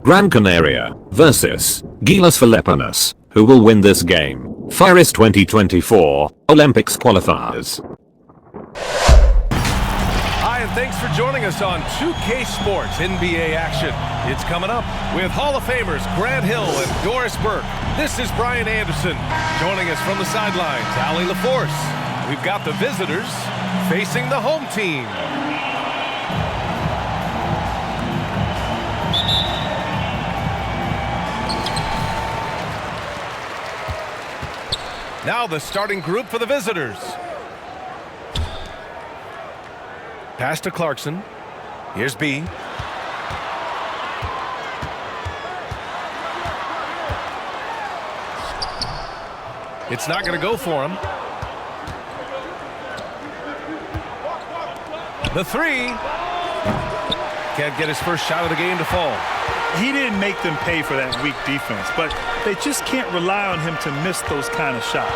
Gran Canaria versus GILAS Pilipinas. Who will win this game? FIBA 2024 Olympics Qualifiers. Hi, and thanks for joining us on 2K Sports NBA action. It's coming up with Hall of Famers Grant Hill and Doris Burke. This is Brian Anderson. Joining us from the sidelines, Allie LaForce. We've got the visitors facing the home team. Now the starting group for the visitors. Pass to Clarkson. Here's B. It's not going to go for him. The three. Can't get his first shot of the game to fall. He didn't make them pay for that weak defense, but they just can't rely on him to miss those kind of shots.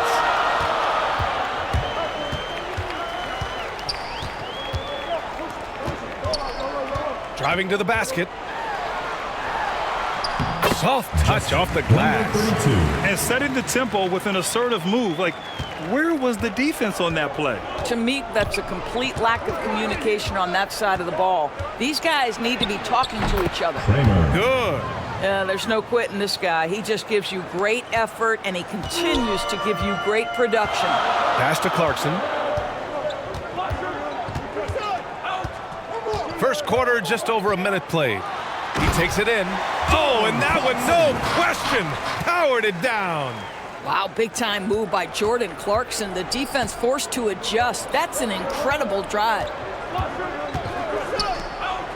Driving to the basket. Soft touch off the glass. And setting the tempo with an assertive move. Like, where was the defense on that play? To me, that's a complete lack of communication on that side of the ball. These guys need to be talking to each other. Good. There's no quitting this guy. He just gives you great effort, and he continues to give you great production. Pass to Clarkson. First quarter, just over a minute played. He takes it in. Oh, and that one, no question, powered it down. Wow, big-time move by Jordan Clarkson. The defense forced to adjust. That's an incredible drive.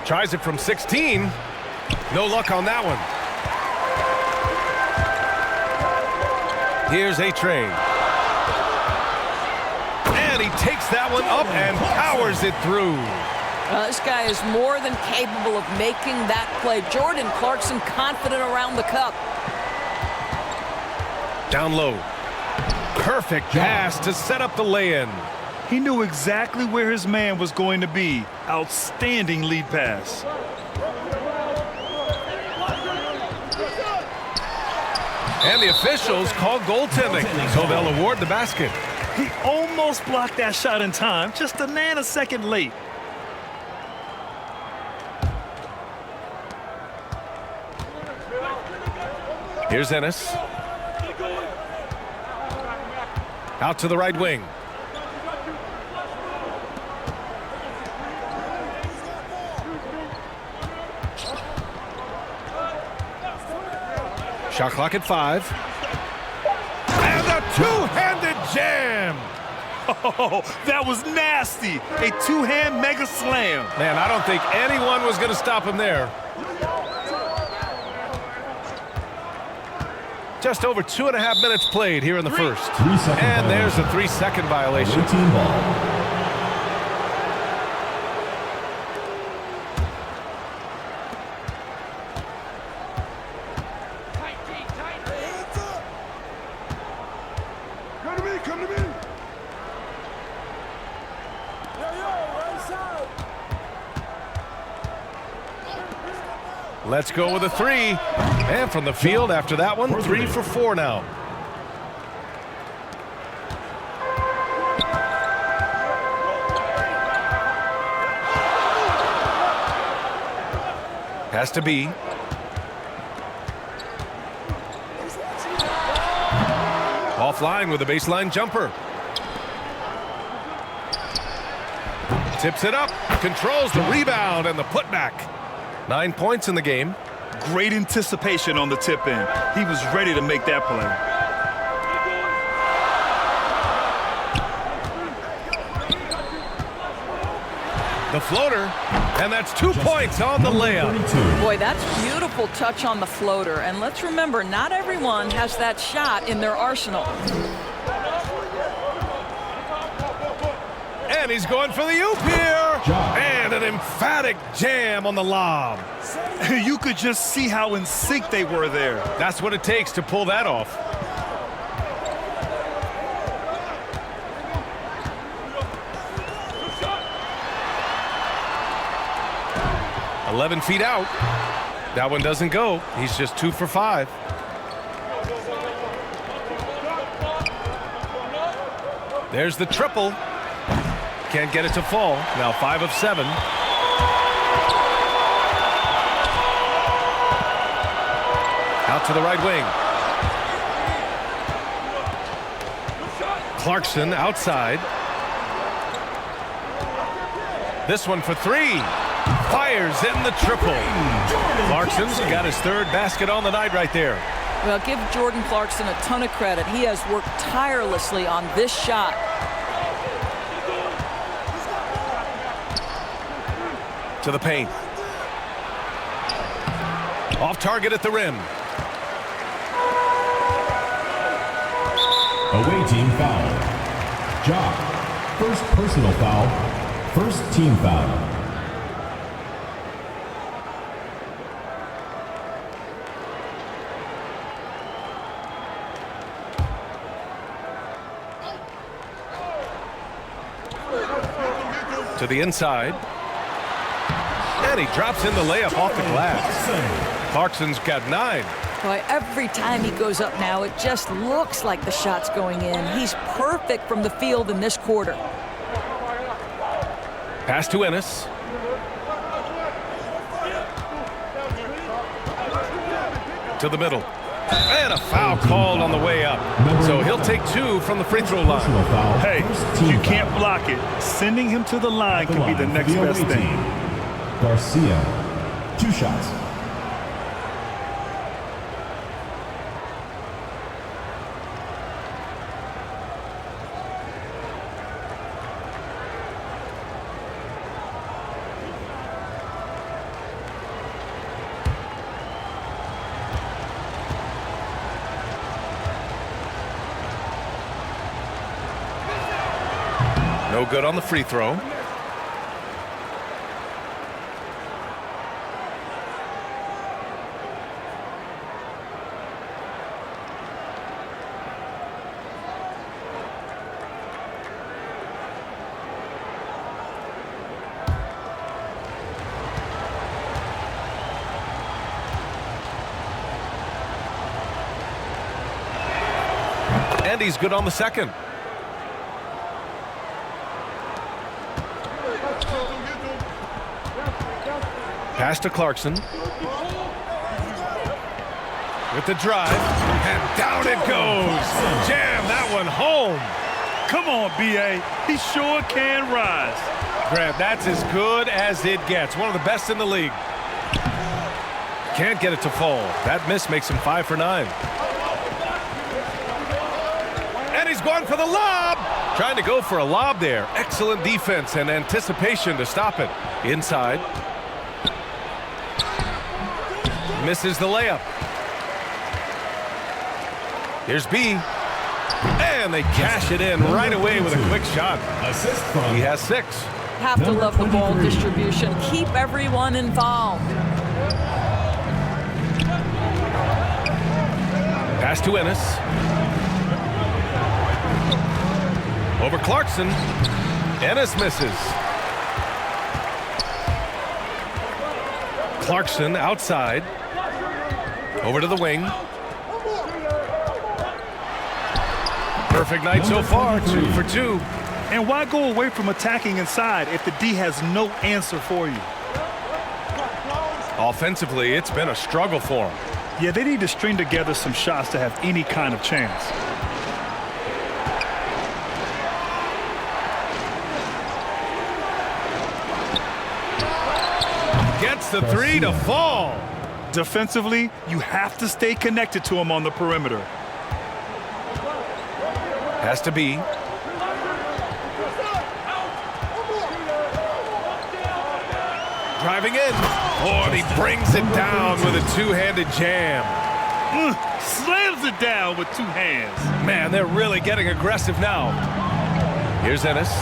Tries it from 16. No luck on that one. Here's a trade. And he takes that one up and powers it through. This guy is more than capable of making that play. Jordan Clarkson confident around the cup. Down low. Perfect pass to set up the lay-in. He knew exactly where his man was going to be. Outstanding lead pass. And the officials call goaltending, so they'll award the basket. He almost blocked that shot in time, just a nanosecond late. Here's Ennis. Out to the right wing. Shot clock at 5. And a two-handed jam. Oh, that was nasty. A two-hand mega slam. Man, I don't think anyone was going to stop him there. Just over 2.5 minutes played here in the first. And there's a 3-second violation. Team ball. Let's go with a 3. And from the field after that one, 3 for 4 now. Has to be. Offline with a baseline jumper. Tips it up, controls the rebound and the putback. 9 points in the game. Great anticipation on the tip in. He was ready to make that play. The floater, and that's 2 points on the layup. Boy, that's beautiful touch on the floater. And let's remember, not everyone has that shot in their arsenal. And he's going for the oop here. And an emphatic jam on the lob. You could just see how in sync they were there. That's what it takes to pull that off. 11 feet out. That one doesn't go. He's just 2 for 5. There's the triple. Can't get it to fall. Now 5 of 7. Out to the right wing. Clarkson outside. This one for 3. Fires in the triple. Clarkson's got his 3rd basket on the night right there. Well, give Jordan Clarkson a ton of credit. He has worked tirelessly on this shot. To the paint. Off target at the rim. Away team foul. Job. First personal foul. First team foul. To the inside. And he drops in the layup off the glass. Clarkson's got 9. Boy, every time he goes up now, it just looks like the shot's going in. He's perfect from the field in this quarter. Pass to Ennis. To the middle. And a foul called on the way up. So he'll take 2 from the free throw line. Hey, you can't block it. Sending him to the line could be the next best thing. Garcia, 2 shots. No good on the free throw. And he's good on the second. Pass to Clarkson. With the drive. And down it goes. Jam that one home. Come on, B.A. He sure can rise. Grab, that's as good as it gets. One of the best in the league. Can't get it to fall. That miss makes him 5 for 9. And he's going for the lob. Trying to go for a lob there. Excellent defense and anticipation to stop it. Inside. Misses the layup. Here's B. And they cash it in right away with a quick shot. He has 6. Have to love the ball distribution. Keep everyone involved. Pass to Ennis. Over Clarkson. Ennis misses. Clarkson outside. Over to the wing. Perfect night so far, 2 for 2. And why go away from attacking inside if the D has no answer for you? Offensively, it's been a struggle for him. Yeah, they need to string together some shots to have any kind of chance. Gets the 3 to fall. Defensively, you have to stay connected to him on the perimeter. Has to be. Driving in. Oh, and he brings it down with a two-handed jam. Slams it down with 2 hands. Man, they're really getting aggressive now. Here's Ennis.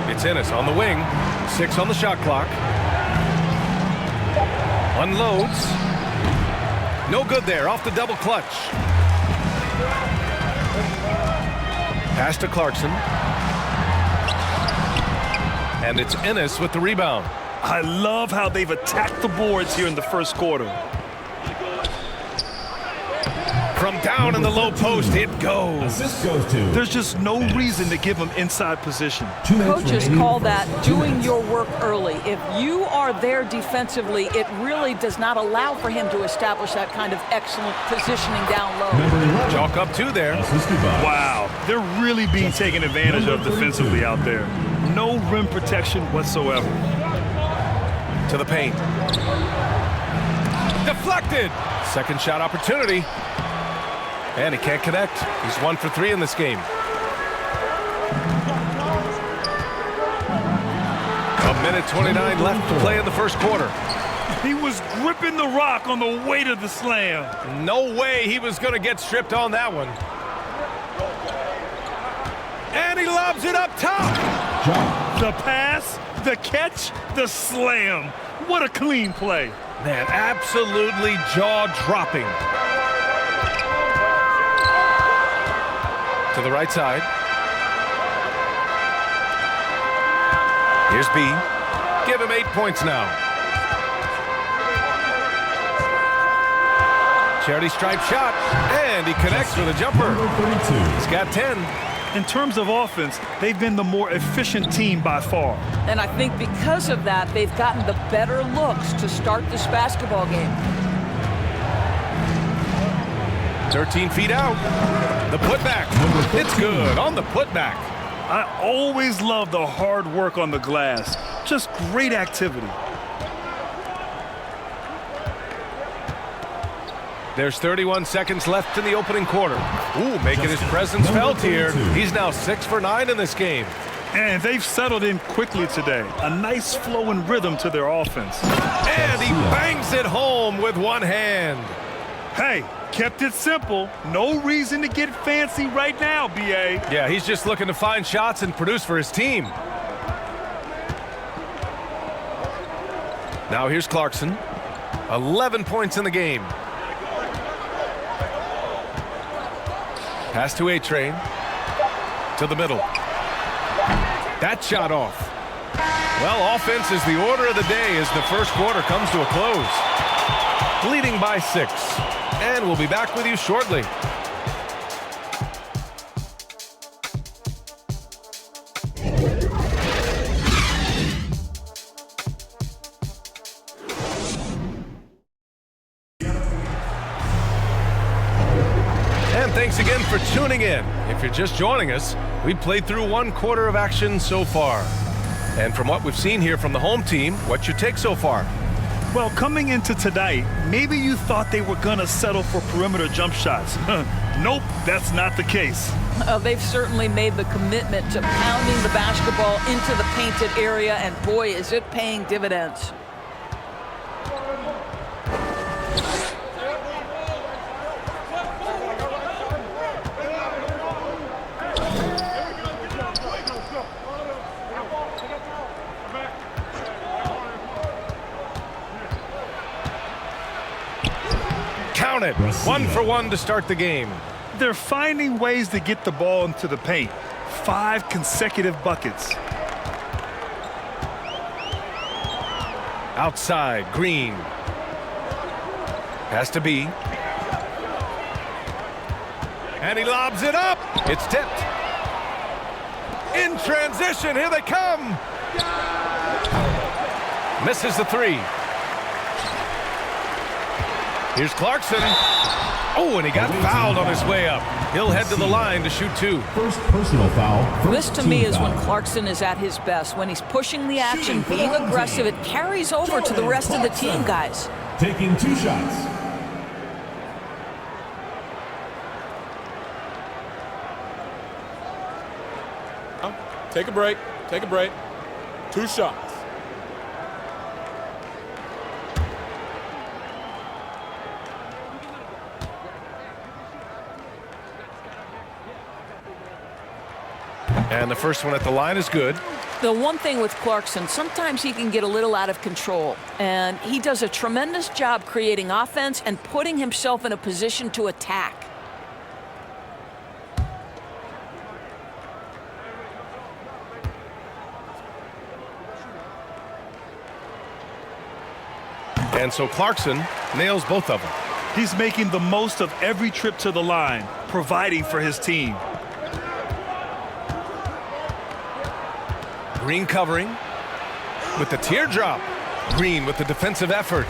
It's Ennis on the wing. 6 on the shot clock. Unloads. No good there, off the double clutch. Pass to Clarkson. And it's Ennis with the rebound. I love how they've attacked the boards here in the first quarter. From down in the low post, it goes. Assist goes to. There's just no reason to give them inside position. Coaches call that doing your work early. If you are there defensively, it really does not allow for him to establish that kind of excellent positioning down low. Chalk up 2 there. Wow, they're really being taken advantage of defensively out there. No rim protection whatsoever. To the paint. Deflected. Second shot opportunity. And he can't connect. He's 1 for 3 in this game. A minute 29 left to play in the first quarter. He was gripping the rock on the weight of the slam. No way he was going to get stripped on that one. And he lobs it up top. The pass, the catch, the slam. What a clean play. Man, absolutely jaw-dropping. To the right side. Here's B. Give him 8 points now. Charity stripe shot. And he connects with a jumper. He's got 10. In terms of offense, they've been the more efficient team by far. And I think because of that, they've gotten the better looks to start this basketball game. 13 feet out. The putback. It's good on the putback. I always love the hard work on the glass. Just great activity. There's 31 seconds left in the opening quarter. Ooh, making his presence felt here. He's now 6 for 9 in this game. And they've settled in quickly today. A nice flow and rhythm to their offense. And he bangs it home with one hand. Hey, kept it simple. No reason to get fancy right now, BA. Yeah, he's just looking to find shots and produce for his team. Now here's Clarkson. 11 points in the game. Pass to A-Train. To the middle. That shot off. Well, offense is the order of the day as the first quarter comes to a close. Leading by 6. And we'll be back with you shortly. And thanks again for tuning in. If you're just joining us, we've played through 1 quarter of action so far. And from what we've seen here from the home team, what's your take so far? Well, coming into tonight, maybe you thought they were going to settle for perimeter jump shots. Nope, that's not the case. They've certainly made the commitment to pounding the basketball into the painted area, and boy, is it paying dividends. Count it. 1 for 1 to start the game. They're finding ways to get the ball into the paint. 5 consecutive buckets. Outside, Green. Has to be. And he lobs it up. It's tipped. In transition, here they come. Misses the 3. Here's Clarkson. Oh, and he got fouled on his way up. He'll head to the line to shoot 2. First personal foul. This to me is when Clarkson is at his best. When he's pushing the action, being aggressive, it carries over to the rest of the team, guys. Taking 2 shots. Take a break. Take a break. 2 shots. And the first one at the line is good. The one thing with Clarkson, sometimes he can get a little out of control, and he does a tremendous job creating offense and putting himself in a position to attack. And so Clarkson nails both of them. He's making the most of every trip to the line, providing for his team. Green covering with the teardrop. Green with the defensive effort.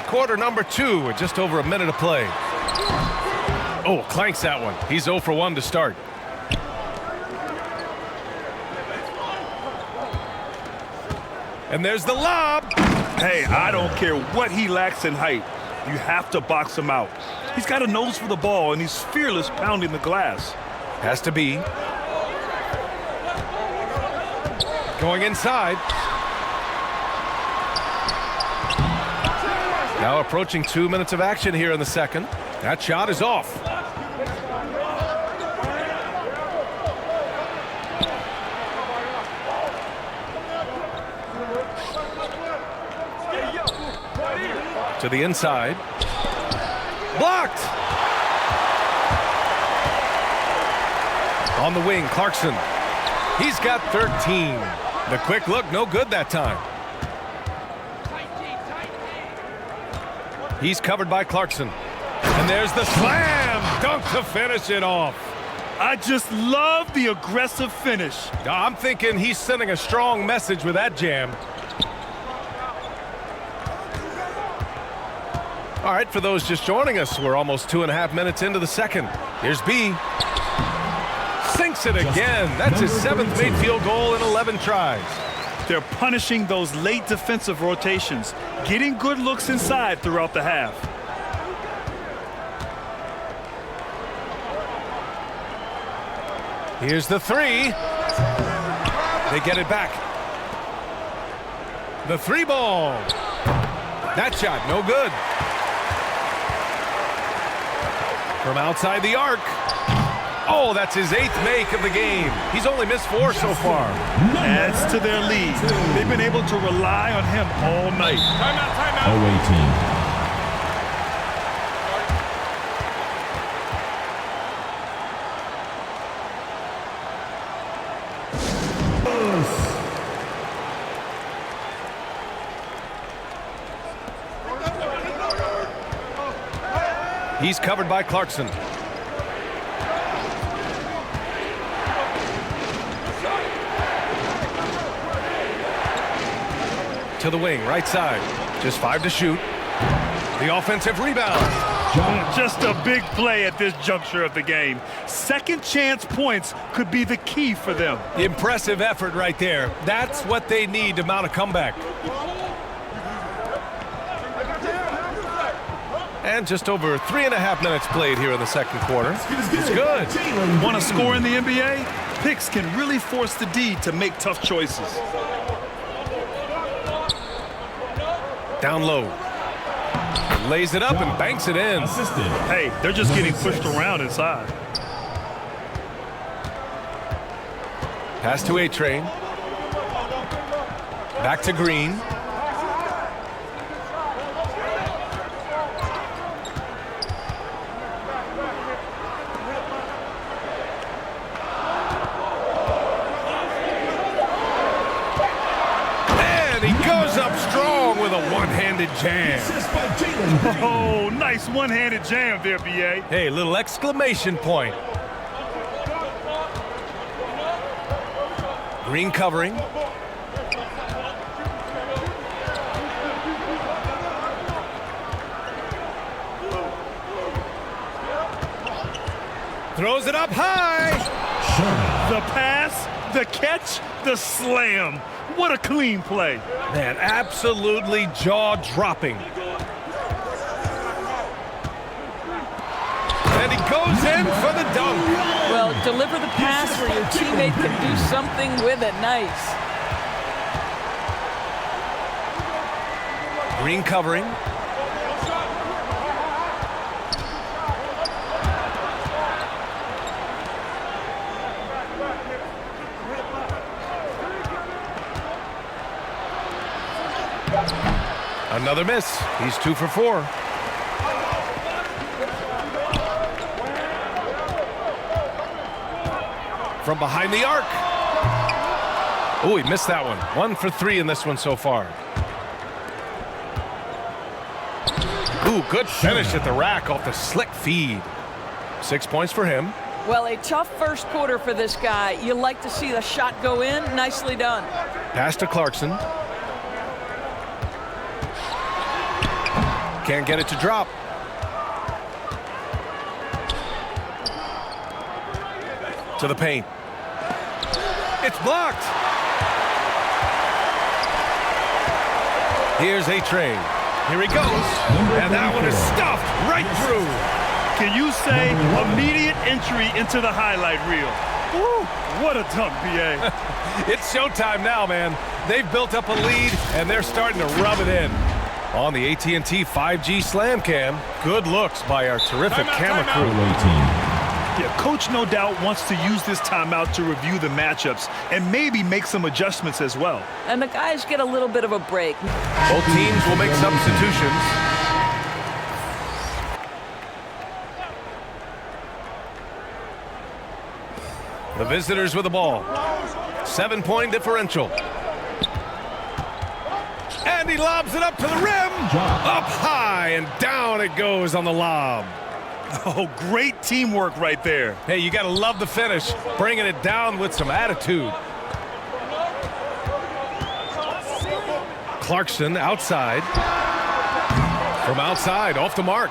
Quarter number 2 with just over a minute of play. Oh, clanks that one. He's 0 for 1 to start. And there's the lob. Hey, I don't care what he lacks in height. You have to box him out. He's got a nose for the ball, and he's fearless pounding the glass. Has to be. Going inside. Now approaching 2 minutes of action here in the second. That shot is off. To the inside. Blocked. On the wing, Clarkson. He's got 13. The quick look, no good that time. He's covered by Clarkson. And there's the slam dunk to finish it off. I just love the aggressive finish. I'm thinking he's sending a strong message with that jam. All right, for those just joining us, we're almost 2.5 minutes into the second. Here's B. Sinks it again. That's his 7th made field goal in 11 tries. They're punishing those late defensive rotations, getting good looks inside throughout the half. Here's the 3. They get it back. The 3 ball. That shot, no good. From outside the arc. Oh, that's his 8th make of the game. He's only missed 4 so far. Adds to their lead. They've been able to rely on him all night. Timeout, timeout. Away team. He's covered by Clarkson. To the wing, right side. Just 5 to shoot. The offensive rebound. Just a big play at this juncture of the game. Second chance points could be the key for them. Impressive effort right there. That's what they need to mount a comeback. And just over 3.5 minutes played here in the second quarter. It's good. Want to score in the NBA? Picks can really force the D to make tough choices. Down low. Lays it up and banks it in. Hey, they're just getting pushed around inside. Pass to A-Train. Back to Green. With a one-handed jam. Oh, nice one-handed jam there, BA. Hey, little exclamation point. Green covering. Throws it up high. The pass, the catch, the slam. What a clean play. Man, absolutely jaw-dropping. And he goes in for the dunk. Well, deliver the pass where your teammate can do something with it. Nice. Green covering. Another miss. He's 2 for 4. From behind the arc. Oh, he missed that one. 1 for 3 in this one so far. Ooh, good finish at the rack off the slick feed. 6 points for him. Well, a tough first quarter for this guy. You like to see the shot go in. Nicely done. Pass to Clarkson. Can't get it to drop. To the paint. It's blocked. Here's A-Train. Here he goes. And that one is stuffed right through. Can you say immediate entry into the highlight reel? Woo, what a dunk, BA. It's showtime now, man. They've built up a lead, and they're starting to rub it in. On the AT&T 5G Slam Cam, good looks by our terrific camera crew. Yeah, coach no doubt wants to use this timeout to review the matchups and maybe make some adjustments as well. And the guys get a little bit of a break. Both teams will make substitutions. The visitors with the ball. 7-point differential. And he lobs it up to the rim. Up high and down it goes on the lob. Oh, great teamwork right there. Hey, you got to love the finish. Bringing it down with some attitude. Clarkson outside. From outside, off the mark.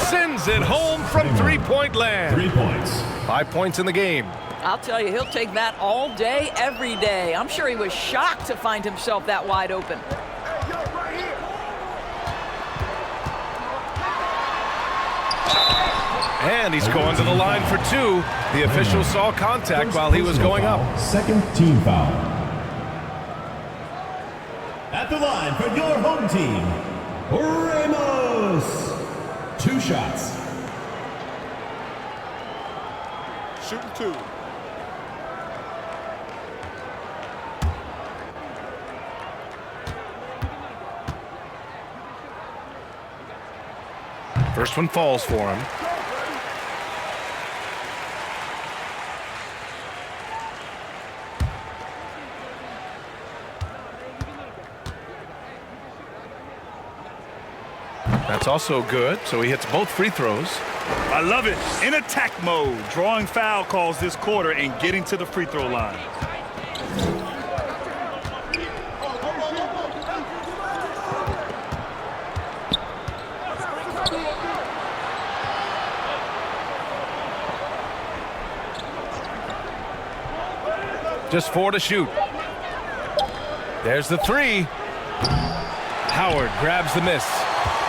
Sends it home from three-point land. 3 points. 5 points in the game. I'll tell you, he'll take that all day, every day. I'm sure he was shocked to find himself that wide open. And he's going to the line for 2. The official saw contact while he was going up. Second team foul. At the line for your home team, Ramos. 2 shots. Shooting 2. First one falls for him. That's also good, so he hits both free throws. I love it. In attack mode, drawing foul calls this quarter and getting to the free throw line. Just 4 to shoot. There's the 3. Howard grabs the miss.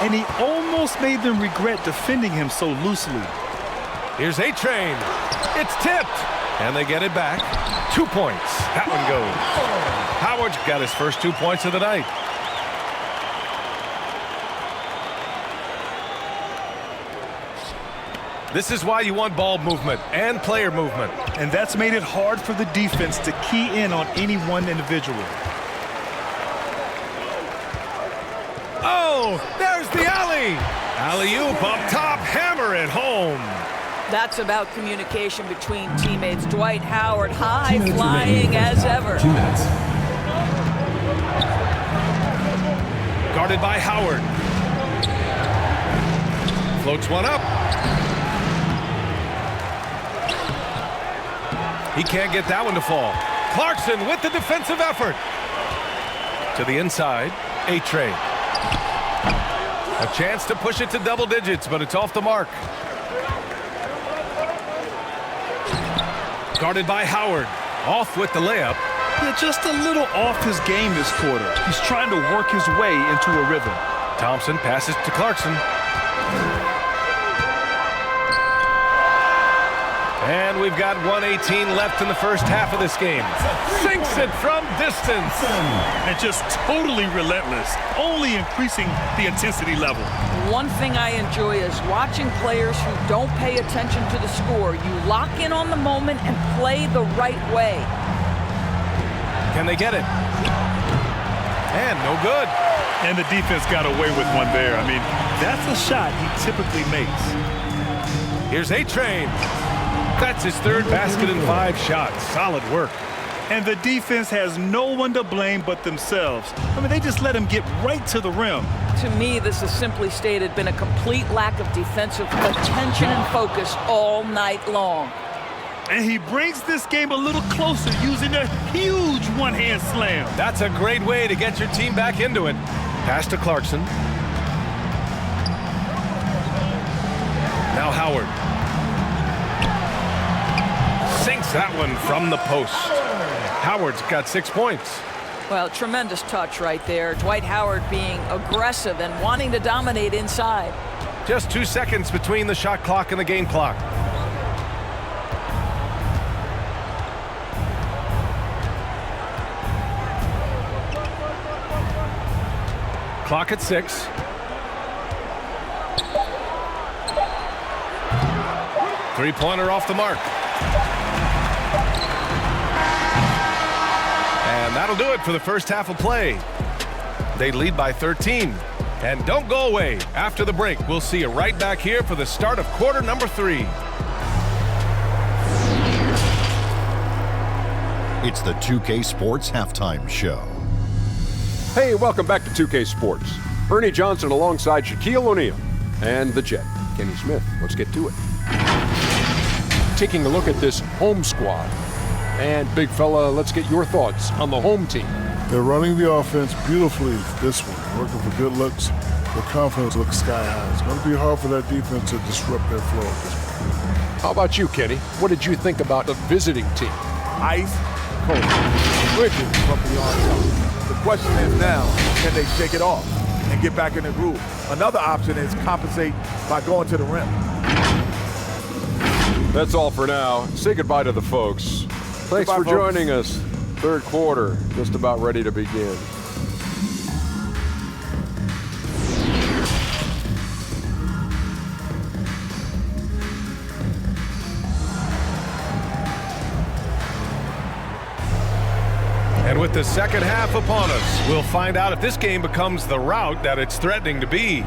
And he almost made them regret defending him so loosely. Here's A-Train. It's tipped. And they get it back. 2 points. That one goes. Howard's got his first 2 points of the night. This is why you want ball movement and player movement. And that's made it hard for the defense to key in on any one individual. Oh, there's the alley. Alley-oop up top, hammer it home. That's about communication between teammates. Dwight Howard high flying as ever. 2 minutes. Guarded by Howard. Floats one up. He can't get that one to fall. Clarkson with the defensive effort. To the inside, A-Train. A chance to push it to double digits, but it's off the mark. Guarded by Howard. Off with the layup. Yeah, just a little off his game this quarter. He's trying to work his way into a rhythm. Thompson passes to Clarkson. And we've got 1:18 left in the first half of this game. Sinks it from distance. And just totally relentless, only increasing the intensity level. One thing I enjoy is watching players who don't pay attention to the score. You lock in on the moment and play the right way. Can they get it? And no good. And the defense got away with one there. I mean, that's a shot he typically makes. Here's A-Train. That's his third basket in 5 shots. Solid work. And the defense has no one to blame but themselves. I mean, they just let him get right to the rim. To me, this is simply stated been a complete lack of defensive attention and focus all night long. And he brings this game a little closer using a huge one-hand slam. That's a great way to get your team back into it. Pass to Clarkson. Now Howard. Sinks that one from the post. Howard's got 6 points. Well, tremendous touch right there. Dwight Howard being aggressive and wanting to dominate inside. Just 2 seconds between the shot clock and the game clock. Clock at 6. Three-pointer off the mark. And that'll do it for the first half of play. They lead by 13. And don't go away. After the break, we'll see you right back here for the start of quarter number 3. It's the 2K Sports Halftime Show. Hey, welcome back to 2K Sports. Ernie Johnson alongside Shaquille O'Neal and the Jet, Kenny Smith. Let's get to it. Taking a look at this home squad. And big fella, let's get your thoughts on the home team. They're running the offense beautifully this one, working for good looks. The confidence looks sky high. It's going to be hard for that defense to disrupt their flow at this point. How about you, Kenny? What did you think about the visiting team? Ice, cold, rigid from the onset. The question is now, can they shake it off and get back in the groove? Another option is compensate by going to the rim. That's all for now. Say goodbye to the folks. Thanks for joining us. Third quarter, just about ready to begin. And with the second half upon us, we'll find out if this game becomes the rout that it's threatening to be.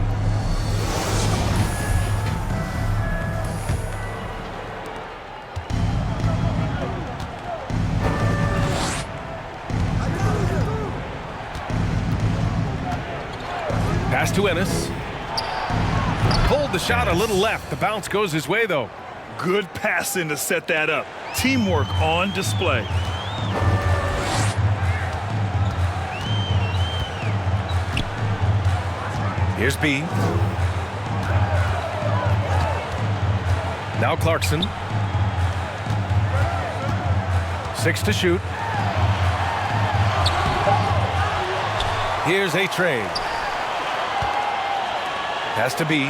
Pass to Ennis. Pulled the shot a little left. The bounce goes his way, though. Good passing to set that up. Teamwork on display. Here's B. Now Clarkson. 6 to shoot. Here's a trade. Pass to B.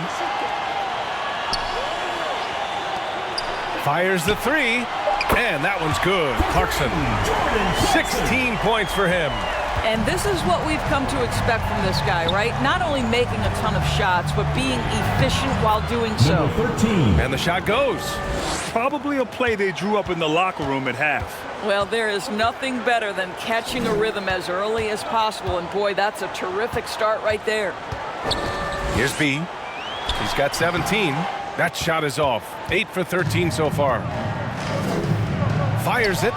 Fires the 3. And that one's good. Clarkson. 16 points for him. And this is what we've come to expect from this guy, right? Not only making a ton of shots, but being efficient while doing so. Number 13. And the shot goes. Probably a play they drew up in the locker room at half. Well, there is nothing better than catching a rhythm as early as possible. And boy, that's a terrific start right there. Here's B. He's got 17. That shot is off. 8 for 13 so far. Fires it.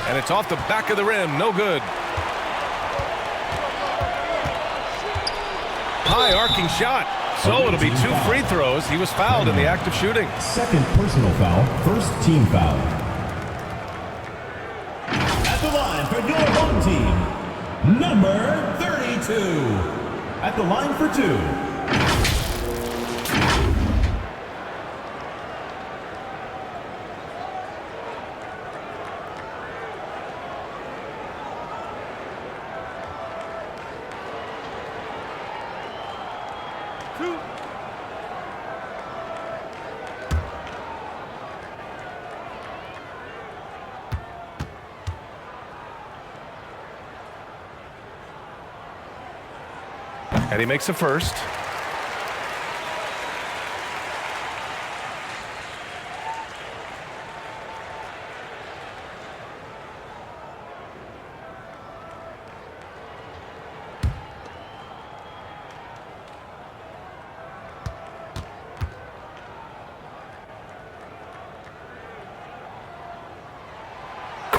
And it's off the back of the rim. No good. High arcing shot. So it'll be 2 free throws. He was fouled in the act of shooting. Second personal foul, first team foul. At the line for your home team, number 32. At the line for 2. And he makes a first.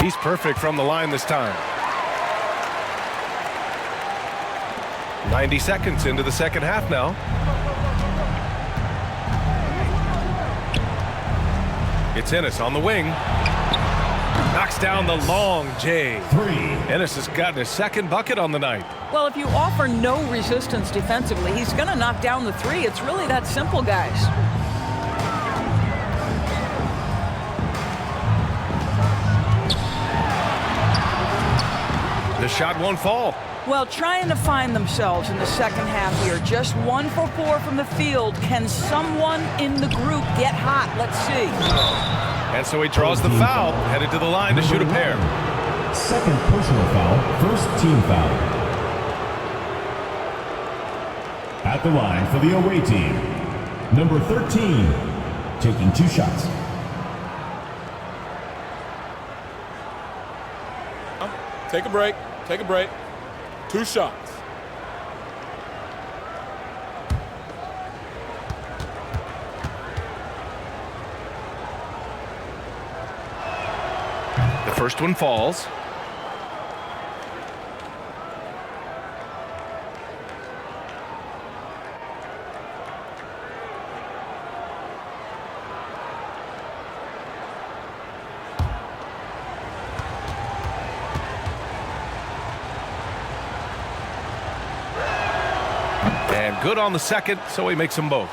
He's perfect from the line this time. 90 seconds into the second half now. It's Ennis on the wing. Knocks down the long J. Ennis has gotten his second bucket on the night. Well, if you offer no resistance defensively, he's going to knock down the three. It's really that simple, guys. The shot won't fall. Well, trying to find themselves in the second half here. Just 1 for 4 from the field. Can someone in the group get hot? Let's see. And so he draws the foul, headed to the line to shoot a pair. Second personal foul, first team foul. At the line for the away team, number 13, taking 2 shots. Take a break. Take a break. 2 shots. The first one falls. And good on the second, so he makes them both.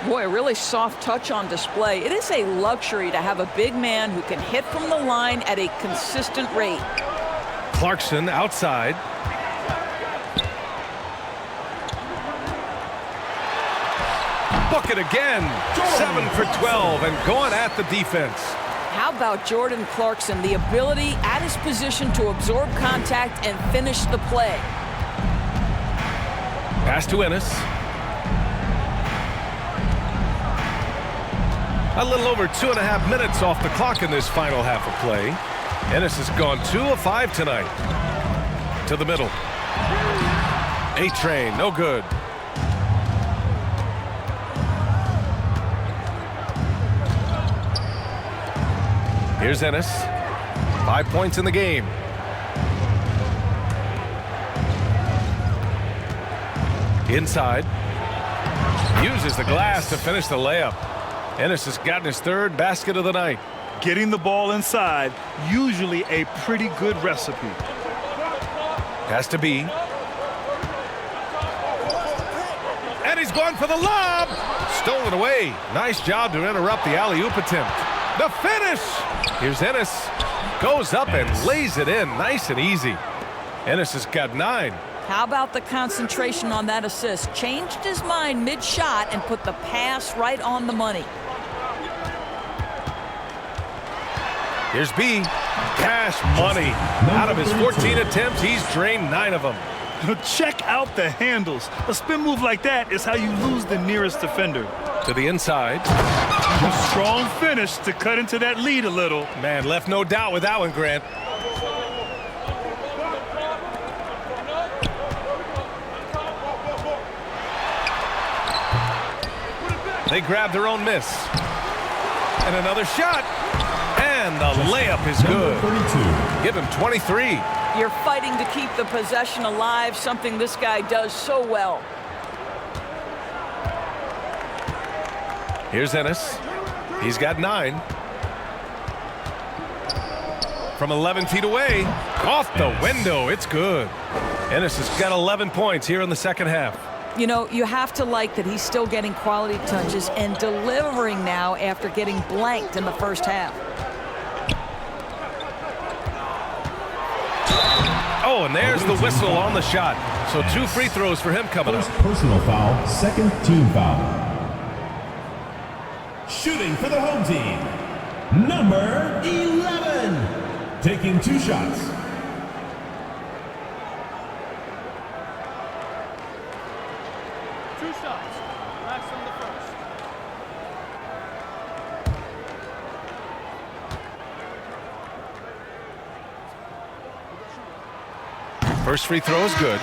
Boy, a really soft touch on display. It is a luxury to have a big man who can hit from the line at a consistent rate. Clarkson outside. Bucket again. 7 for 12 and going at the defense. How about Jordan Clarkson? The ability at his position to absorb contact and finish the play. Pass to Ennis. A little over 2.5 minutes off the clock in this final half of play. Ennis has gone 2 of 5 tonight. To the middle. A-train, no good. Here's Ennis. 5 points in the game. Inside. Uses the glass to finish the layup. Ennis has gotten his 3rd basket of the night. Getting the ball inside, usually a pretty good recipe. Has to be. And he's going for the lob. Stolen away. Nice job to interrupt the alley-oop attempt. The finish. Here's Ennis. Goes up and lays it in nice and easy. Ennis has got 9. How about the concentration on that assist? Changed his mind mid-shot and put the pass right on the money. Here's B. Cash money. Out of his 14 attempts, he's drained 9 of them. Check out the handles. A spin move like that is how you lose the nearest defender. To the inside. A strong finish to cut into that lead a little. Man, left no doubt with that one, Grant. They grab their own miss. And another shot. And the layup is good. Give him 23. You're fighting to keep the possession alive, something this guy does so well. Here's Ennis. He's got 9. From 11 feet away. Off the window. It's good. Ennis has got 11 points here in the second half. You know, you have to like that he's still getting quality touches and delivering now after getting blanked in the first half. Oh, and there's the whistle on the shot. So 2 free throws for him coming up. First personal foul, second team foul. Shooting for the home team, number 11, taking 2 shots. First free throw is good.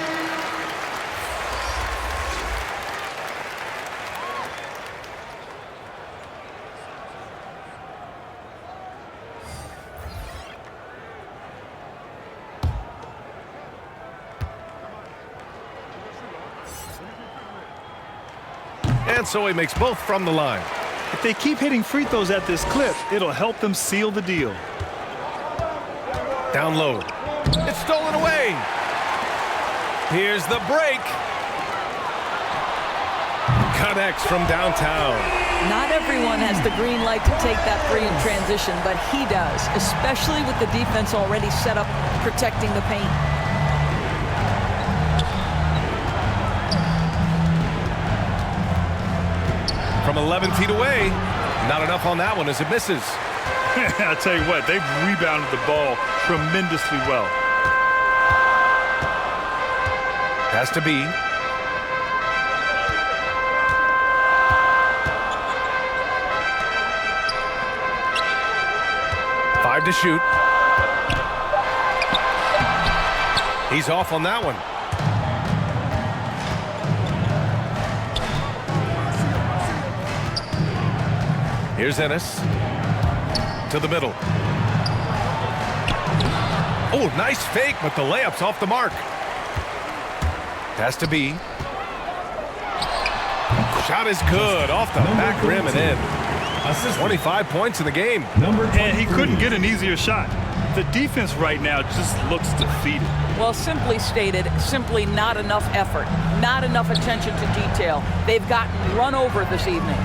and so he makes both from the line. If they keep hitting free throws at this clip, it'll help them seal the deal. Down low. It's stolen away. Here's the break. Connects from downtown. Not everyone has the green light to take that three in transition, but he does, especially with the defense already set up protecting the paint. From 11 feet away. Not enough on that one as it misses. I tell you what, they've rebounded the ball tremendously well. Has to be. Five to shoot. He's off on that one. Here's Ennis. To the middle. Oh, nice fake, but the layup's off the mark. Has to be. Shot is good. Off the back rim and in. 25 points in the game. And he couldn't get an easier shot. The defense right now just looks defeated. Well, simply stated, simply not enough effort, not enough attention to detail. They've gotten run over this evening.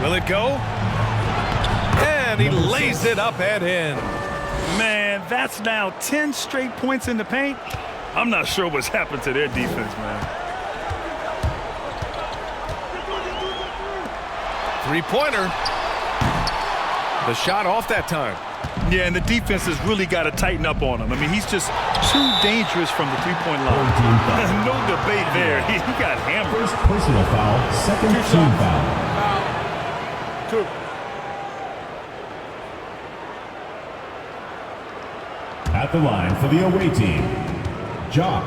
Will it go? And he lays it up and in. Man, that's now 10 straight points in the paint. I'm not sure what's happened to their defense, man. Three-pointer. The shot off that time. Yeah, and the defense has really got to tighten up on him. I mean, he's just too dangerous from the three-point line. No debate there. He got hammered. First personal foul, second team foul. Two. At the line for the away team, Jock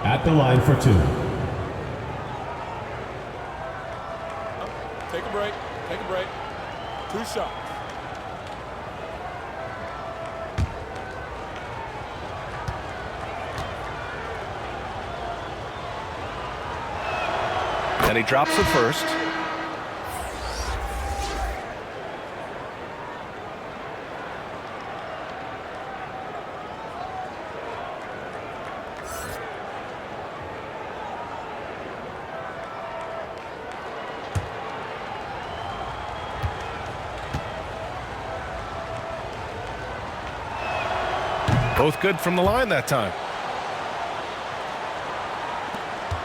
at the line for two. Take a break. Take a break. Two shots. And he drops the first. Both good from the line that time.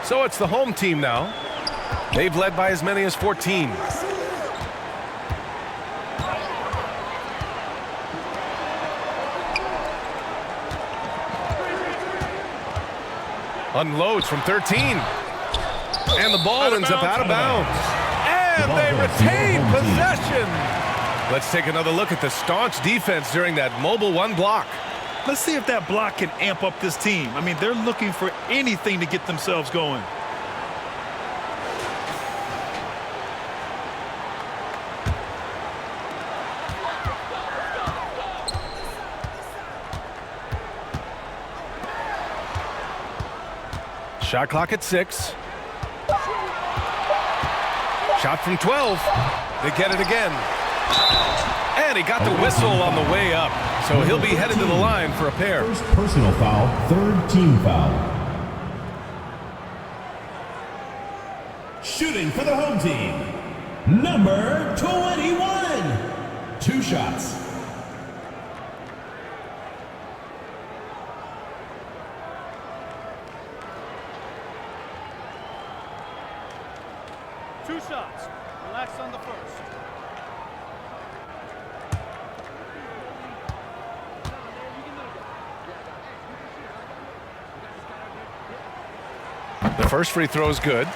So it's the home team now. They've led by as many as 14. Unloads from 13. And the ball ends up out of bounds. And they retain possession. Let's take another look at the staunch defense during that mobile one block. Let's see if that block can amp up this team. I mean, they're looking for anything to get themselves going. Shot clock at 6. Shot from 12. They get it again. And he got the whistle on the way up. So he'll be headed to the line for a pair. First personal foul, third team foul. Shooting for the home team, number 21. Two shots. Two shots. Relax on the first. The first free throw is good.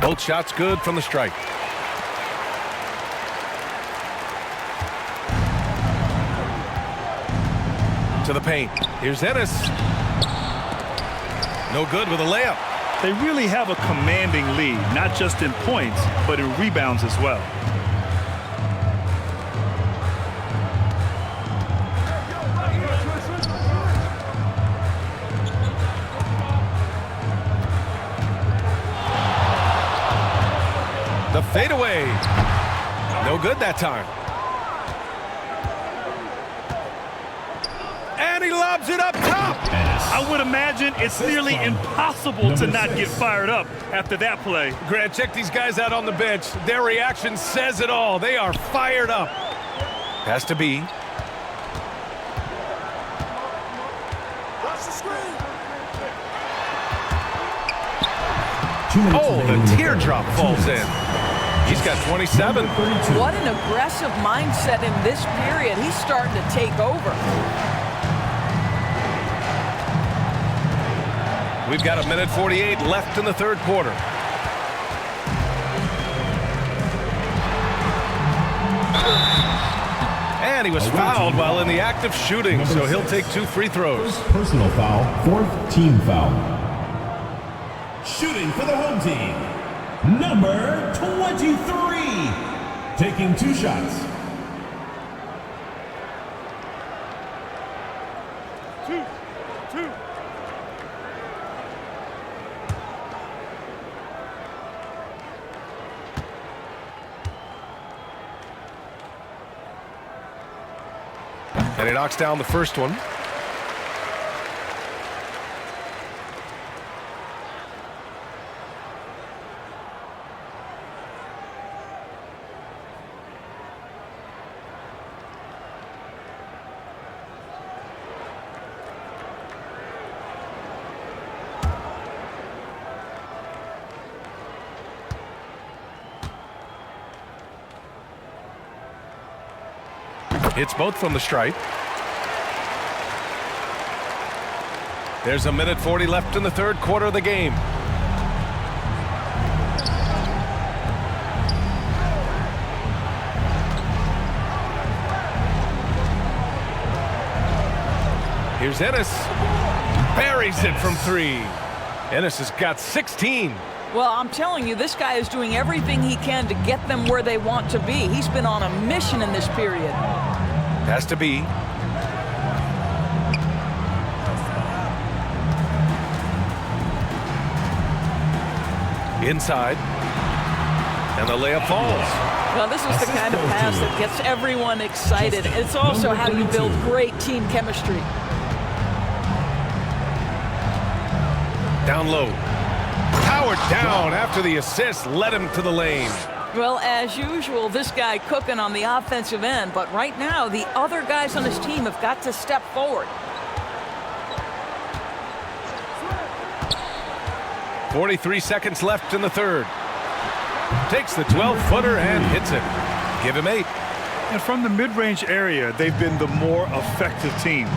Both shots good from the strike. To the paint. Here's Ennis. No good with a layup. They really have a commanding lead, not just in points, but in rebounds as well. The fadeaway. No good that time. And he lobs it up top. I would imagine it's nearly impossible to not get fired up after that play. Grant, check these guys out on the bench. Their reaction says it all. They are fired up. Has to be. Oh, the teardrop falls in. He's got 27. What an aggressive mindset in this period. He's starting to take over. We've got 1:48 left in the third quarter. And he was fouled while in the act of shooting, so he'll take 2 free throws. Personal foul, 4th team foul. Shooting for the home team, number 23, taking 2 shots. 2. And he knocks down the first one. It's both from the stripe. There's 1:40 left in the third quarter of the game. Here's Ennis. Buries it from 3. Ennis has got 16. Well, I'm telling you, this guy is doing everything he can to get them where they want to be. He's been on a mission in this period. Has to be. Inside. And the layup falls. Well, this is the kind of pass that gets everyone excited. It's also how you build great team chemistry. Down low. Powered down after the assist led him to the lane. Well, as usual, this guy cooking on the offensive end, but right now the other guys on his team have got to step forward. 43 seconds left in the third. Takes the 12-footer and hits it. Give him 8. And from the mid-range area, they've been the more effective team.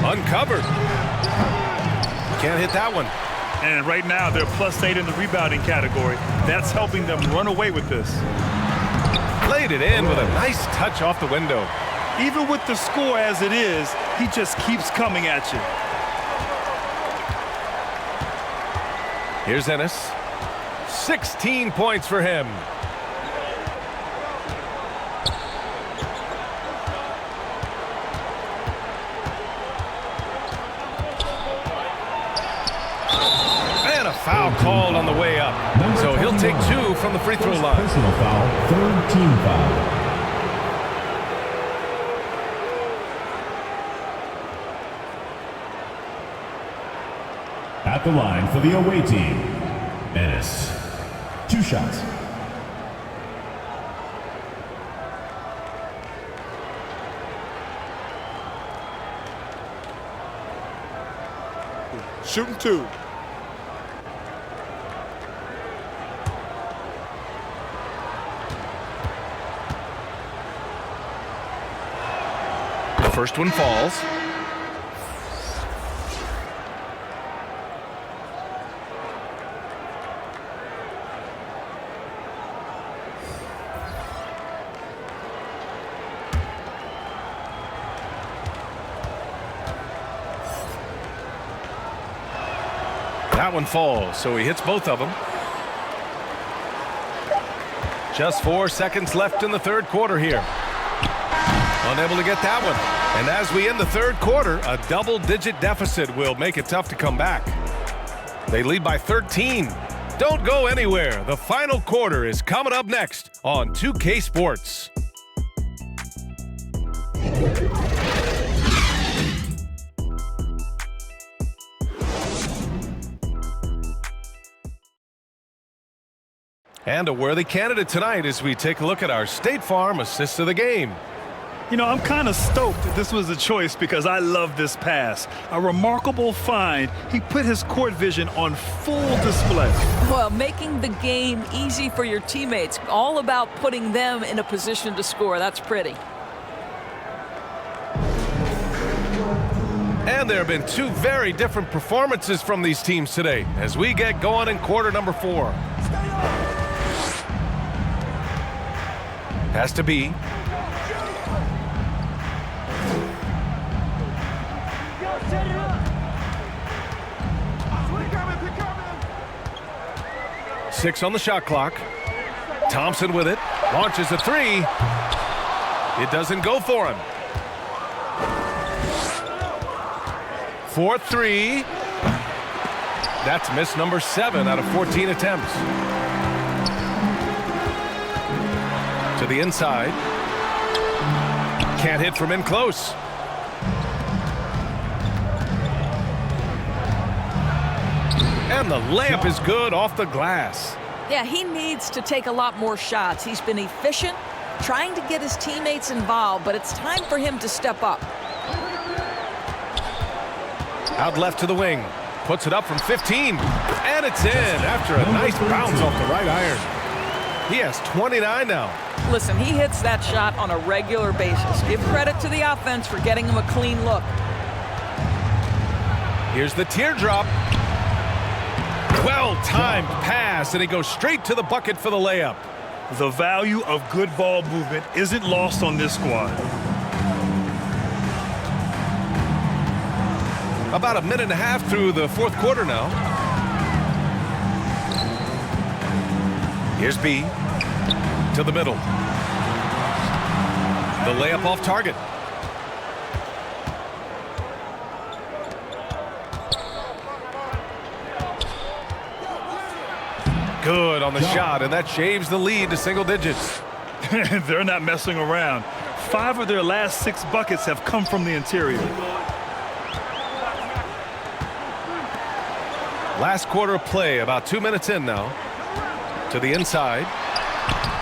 Uncovered. Can't hit that one. And right now, they're +8 in the rebounding category. That's helping them run away with this. Played it in with a nice touch off the window. Even with the score as it is, he just keeps coming at you. Here's Ennis. 16 points for him. Foul called on the way up. So he'll take 2 from the free throw line. Personal foul, 3rd team foul. At the line for the away team, Ennis. 2 shots. Shooting 2. First one falls. That one falls, so he hits both of them. Just 4 seconds left in the third quarter here. Unable to get that one. And as we end the third quarter, a double-digit deficit will make it tough to come back. They lead by 13. Don't go anywhere. The final quarter is coming up next on 2K Sports. And a worthy candidate tonight as we take a look at our State Farm assist of the game. You know, I'm kind of stoked that this was a choice because I love this pass. A remarkable find. He put his court vision on full display. Well, making the game easy for your teammates. All about putting them in a position to score. That's pretty. And there have been two very different performances from these teams today as we get going in quarter number 4. Has to be. Six on the shot clock. Thompson with it. Launches a three. It doesn't go for him. 4-3. That's miss number 7 out of 14 attempts. To the inside. Can't hit from in close. And the layup is good off the glass. Yeah, he needs to take a lot more shots. He's been efficient, trying to get his teammates involved, but it's time for him to step up. Out left to the wing. Puts it up from 15. And it's in after a nice bounce off the right iron. He has 29 now. Listen, he hits that shot on a regular basis. Give credit to the offense for getting him a clean look. Here's the teardrop. Well-timed pass, and he goes straight to the bucket for the layup. The value of good ball movement isn't lost on this squad. About a minute and a half through the fourth quarter now. Here's B to the middle. The layup off target. Good on the shot, and that shaves the lead to single digits. They're not messing around. 5 of their last 6 buckets have come from the interior. Last quarter of play, about 2 minutes in now. To the inside.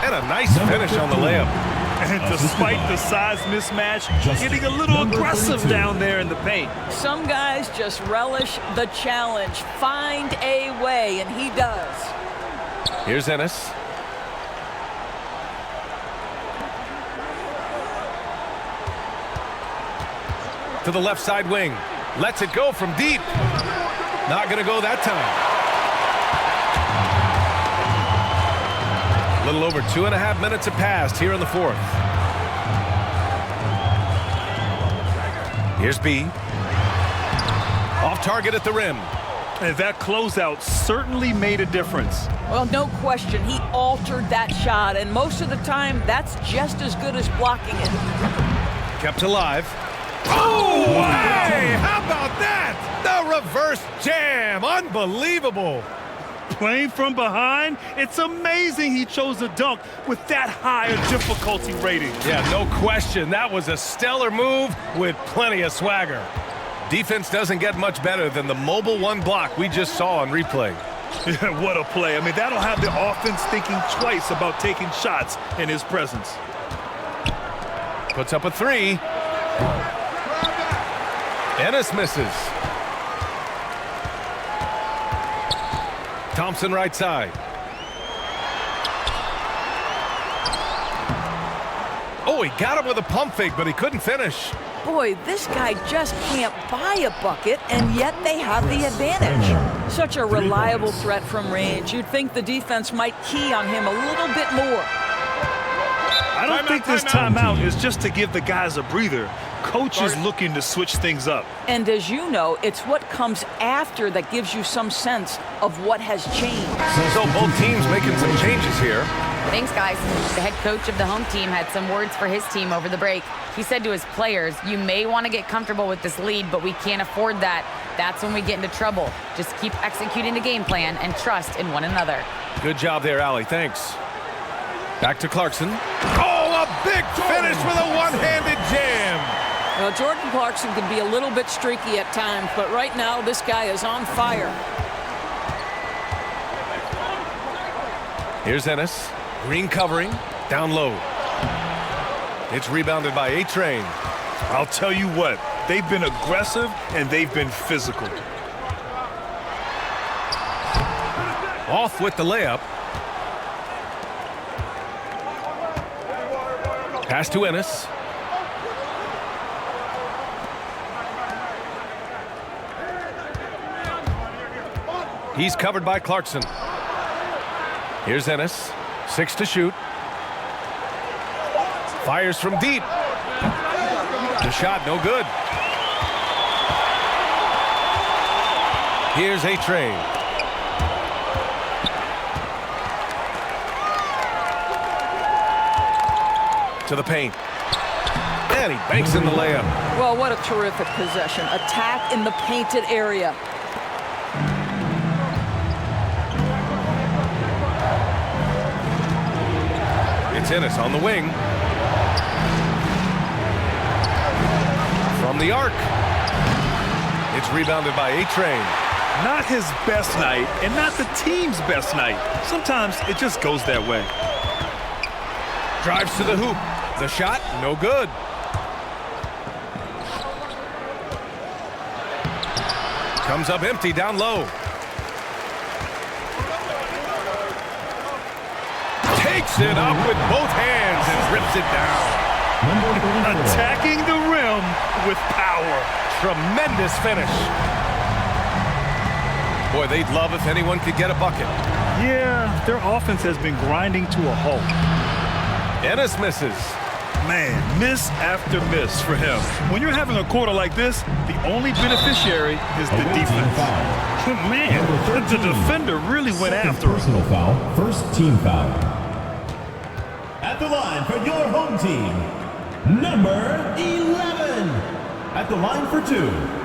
And a nice finish on the layup. And despite the size mismatch, getting a little aggressive down there in the paint. Some guys just relish the challenge. Find a way, and he does. Here's Ennis. To the left side wing. Lets it go from deep. Not going to go that time. A little over 2.5 minutes have passed here in the fourth. Here's B. Off target at the rim. And that closeout certainly made a difference. Well, no question. He altered that shot, and most of the time, that's just as good as blocking it. Kept alive. Oh, hey! How about that? The reverse jam. Unbelievable. Playing from behind, it's amazing he chose a dunk with that higher difficulty rating. Yeah, no question. That was a stellar move with plenty of swagger. Defense doesn't get much better than the mobile one block we just saw on replay. What a play. I mean, that'll have the offense thinking twice about taking shots in his presence. Puts up a three. Ennis misses. Thompson right side. Oh, he got him with a pump fake, but he couldn't finish. Boy, this guy just can't buy a bucket, and yet they have the advantage. Such a reliable threat from range. You'd think the defense might key on him a little bit more. I I don't think this timeout is just to give the guys a breather. Coach is looking to switch things up. And as you know, it's what comes after that gives you some sense of what has changed. So both teams making some changes here. Thanks, guys. The head coach of the home team had some words for his team over the break. He said to his players, you may want to get comfortable with this lead, but we can't afford that. That's when we get into trouble. Just keep executing the game plan and trust in one another. Good job there, Allie. Thanks. Back to Clarkson. Oh, a big finish with a one-handed jam. Well, Jordan Clarkson can be a little bit streaky at times, but right now this guy is on fire. Here's Ennis. Green covering. Down low. It's rebounded by A-Train. I'll tell you what, they've been aggressive and they've been physical. Off with the layup. Pass to Ennis. He's covered by Clarkson. Here's Ennis. 6 to shoot. Fires from deep. The shot no good. Here's A-Train. To the paint. And he banks in the layup. Well, what a terrific possession. Attack in the painted area. It's Ennis on the wing. From the arc. It's rebounded by A-Train. Not his best night and not the team's best night. Sometimes it just goes that way. Drives to the hoop. The shot, no good. Comes up empty down low. Takes it up with both hands and rips it down. Attacking the rim with power. Tremendous finish. Boy, they'd love if anyone could get a bucket. Yeah, their offense has been grinding to a halt. Ennis misses. Man, miss after miss for him. When you're having a quarter like this, the only beneficiary is the defense. Man, the defender really went after him. Personal foul, first team foul. At the line for your home team, number 11. At the line for 2.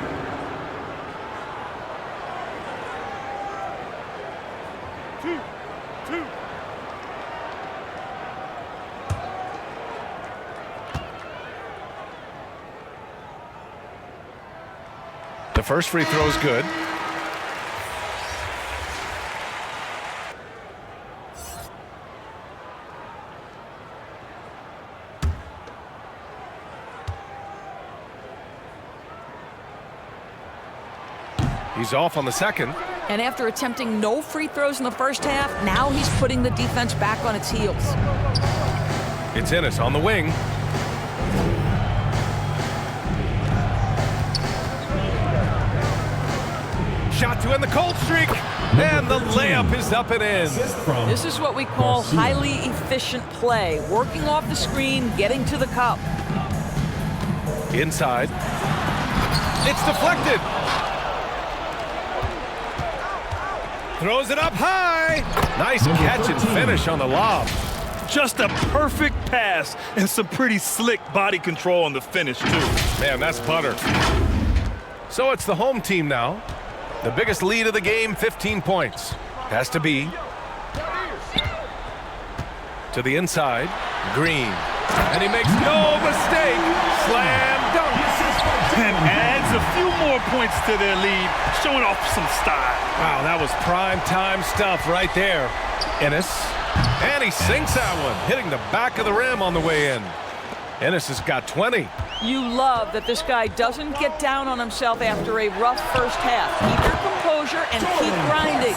The first free throw is good. He's off on the second. And after attempting no free throws in the first half, now he's putting the defense back on its heels. It's Ennis on the wing. Shot to end the cold streak. And the layup is up and in. This is what we call highly efficient play. Working off the screen, getting to the cup. Inside. It's deflected. Throws it up high. Nice catch and finish on the lob. Just a perfect pass and some pretty slick body control on the finish, too. Man, that's butter. So it's the home team now. The biggest lead of the game, 15 points. Has to be. To the inside. Green. And he makes no mistake. Slam dunk. And adds a few more points to their lead, showing off some style. Wow, that was prime time stuff right there. Ennis. And he sinks that one, hitting the back of the rim on the way in. Ennis has got 20. You love that this guy doesn't get down on himself after a rough first half. Keep your composure and keep grinding.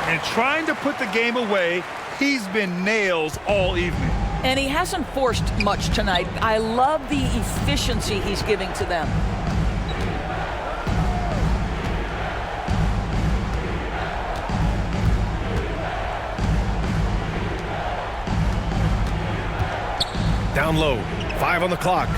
And trying to put the game away, he's been nails all evening. And he hasn't forced much tonight. I love the efficiency he's giving to them. Down low. 5 on the clock.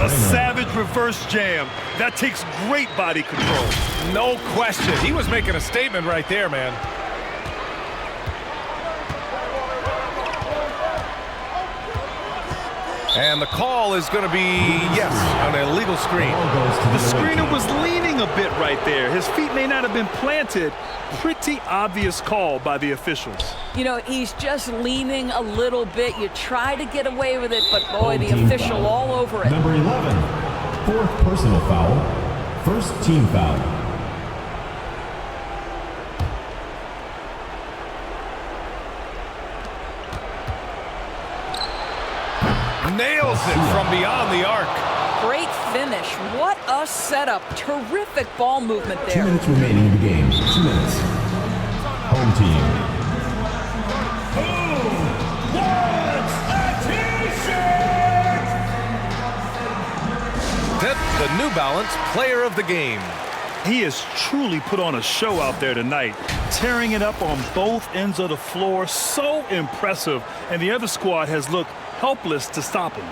A savage reverse jam. That takes great body control. No question. He was making a statement right there, man. And the call is going to be, yes, an illegal screen. The screener was leaning a bit right there. His feet may not have been planted. Pretty obvious call by the officials. You know, he's just leaning a little bit. You try to get away with it, but boy, the official all over it. Number 11, fourth personal foul, first team foul. Nails it from beyond the arc. Great finish. What a setup. Terrific ball movement there. 2 minutes remaining in the game. 2 minutes. Home team. Who wants a t-shirt? The New Balance player of the game. He has truly put on a show out there tonight, tearing it up on both ends of the floor. So impressive. And the other squad has looked helpless to stop him.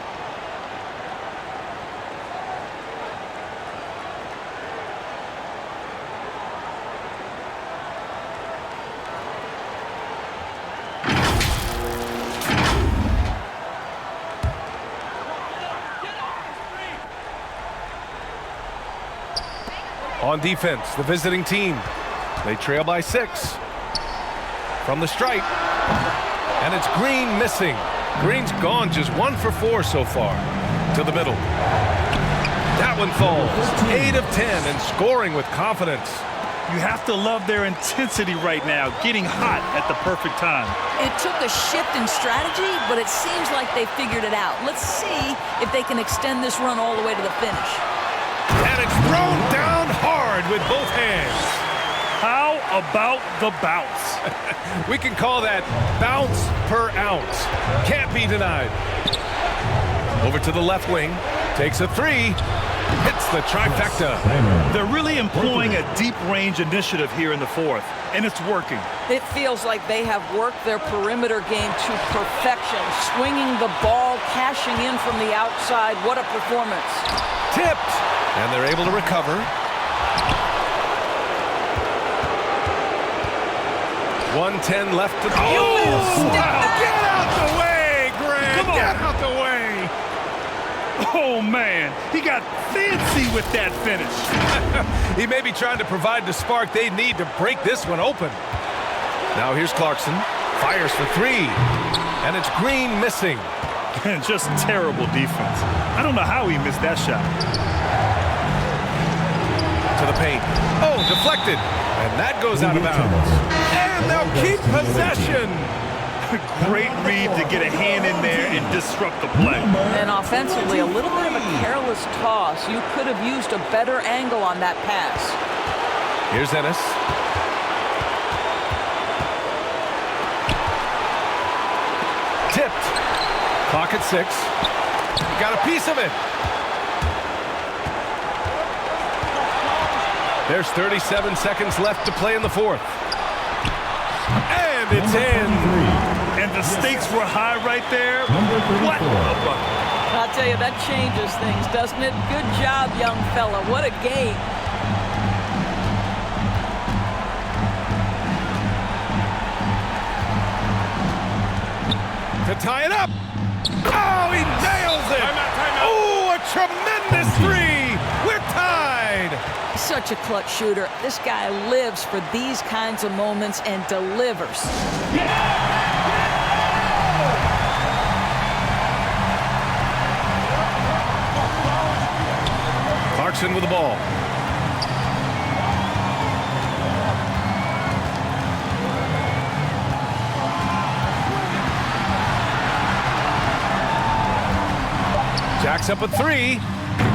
On defense, the visiting team. They trail by 6. From the stripe. And it's Green missing. Green's gone just 1 for 4 so far. To the middle. That one falls. 8 of 10 and scoring with confidence. You have to love their intensity right now, getting hot at the perfect time. It took a shift in strategy, but it seems like they figured it out. Let's see if they can extend this run all the way to the finish. And it's thrown down hard with both hands. How about the bounce? We can call that bounce per ounce. Can't be denied. Over to the left wing. Takes a 3. Hits the trifecta. They're really employing a deep range initiative here in the 4th, and it's working. It feels like they have worked their perimeter game to perfection. Swinging the ball, cashing in from the outside. What a performance. Tipped. And they're able to recover. 1:10 left to go. Oh, wow. Get out the way, Grant. Get out the way. Oh, man. He got fancy with that finish. He may be trying to provide the spark they need to break this one open. Now here's Clarkson. Fires for 3. And it's Green missing. Just terrible defense. I don't know how he missed that shot. To the paint. Oh, deflected. And that goes out of bounds. And they'll keep possession. Great read to get a hand in there and disrupt the play. And offensively, a little bit of a careless toss. You could have used a better angle on that pass. Here's Ennis. Tipped. Clock at 6. Got a piece of it. There's 37 seconds left to play in the 4th. And it's in. And the stakes were high right there. What a bucket. I'll tell you, that changes things, doesn't it? Good job, young fella. What a game. To tie it up. Oh, he nails it. Oh, a tremendous 3. We're tied. Such a clutch shooter. This guy lives for these kinds of moments and delivers. Clarkson with the ball. Jacks up a 3.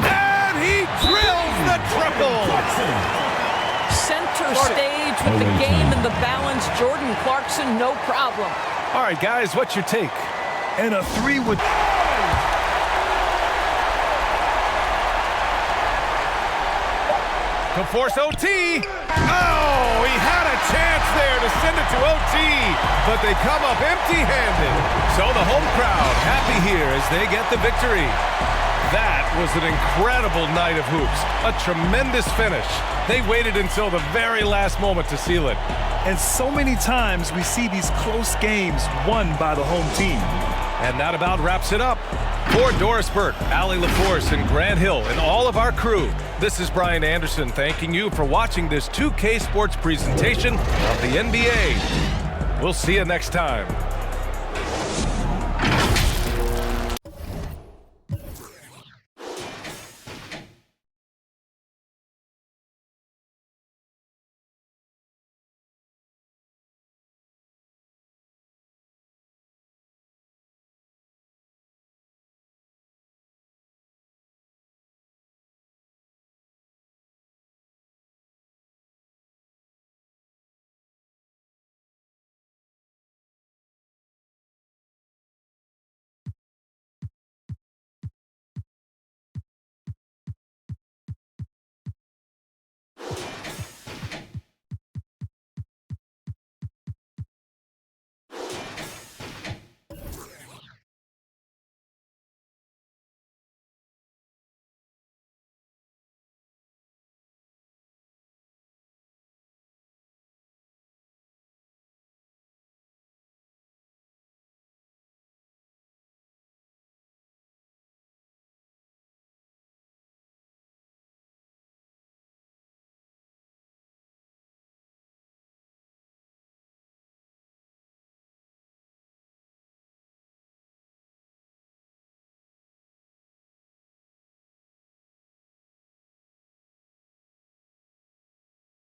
And he drills the triple. Center stage with the game and the balance. Jordan Clarkson, no problem. All right, guys, what's your take? And a 3 would... to force OT. Oh, he had a chance there to send it to OT, but they come up empty-handed. So the home crowd happy here as they get the victory. That was an incredible night of hoops. A tremendous finish. They waited until the very last moment to seal it. And so many times we see these close games won by the home team. And that about wraps it up. For Doris Burke, Allie LaForce, and Grant Hill, and all of our crew, this is Brian Anderson thanking you for watching this 2K Sports presentation of the NBA. We'll see you next time.